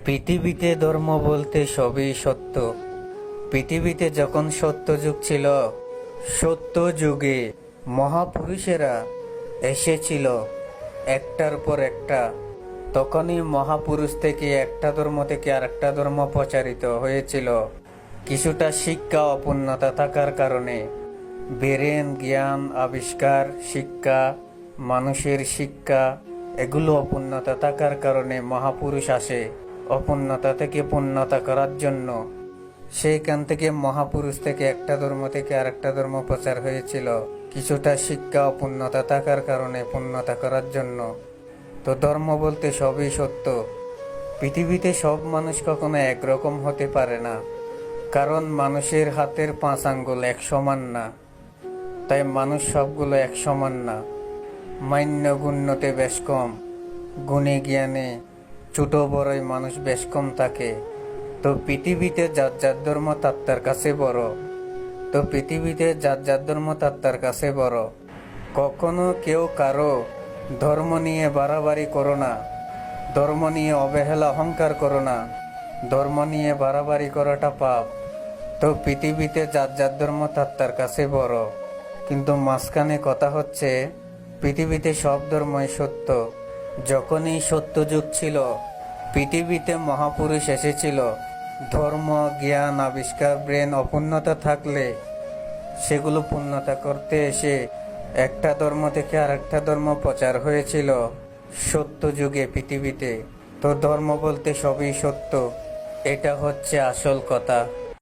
পৃথিবীতে ধর্ম বলতে সবই সত্য। পৃথিবীতে যখন সত্য যুগ ছিল, সত্য যুগে মহাপুরুষেরা এসেছিল একটার পর একটা। তখনই মহাপুরুষ থেকে একটা ধর্ম থেকে আরেকটা ধর্ম প্রচারিত হয়েছিল। কিছুটা শিক্ষা অপূর্ণতা থাকার কারণে ব্রেন, জ্ঞান, আবিষ্কার, শিক্ষা, মানুষের শিক্ষা এগুলো অপূর্ণতা থাকার কারণে মহাপুরুষ আসে অপূর্ণতা থেকে পূর্ণতা করার জন্য। সেইখান থেকে মহাপুরুষ থেকে একটা ধর্ম থেকে আরেকটা ধর্ম প্রচার হয়েছিল কিছুটা শিক্ষা অপূর্ণতা থাকার কারণে পূর্ণতা করার জন্য। তো ধর্ম বলতে সবই সত্য। পৃথিবীতে সব মানুষ কখনো একরকম হতে পারে না, কারণ মানুষের হাতের 5 আঙ্গুল এক সমান না। তাই মানুষ সবগুলো এক সমান না। মান্য গুণ্যতে বেশ কম, গুণে জ্ঞানে ছোট বড়ই মানুষ বেশ কম থাকে। তো পৃথিবীতে যার যার ধর্ম তার কাছে বড়। কাছে বড়। কখনো কেউ কারো ধর্ম নিয়ে বাড়াবাড়ি করো না, ধর্ম নিয়ে অবহেলা অহংকার করো না। ধর্ম নিয়ে বাড়াবাড়ি করাটা পাপ। তো পৃথিবীতে যার যার ধর্ম তার কাছে বড়। কিন্তু মাঝখানে কথা হচ্ছে, পৃথিবীতে সব ধর্মই সত্য। যখনই সত্য যুগ ছিল, পৃথিবীতে মহাপুরুষ এসেছিল। ধর্ম, জ্ঞান, আবিষ্কার, ব্রেন অপূর্ণতা থাকলে সেগুলো পূর্ণতা করতে এসে একটা ধর্ম থেকে আরেকটা ধর্ম প্রচার হয়েছিল সত্য যুগে পৃথিবীতে। তো ধর্ম বলতে সবই সত্য, এটা হচ্ছে আসল কথা।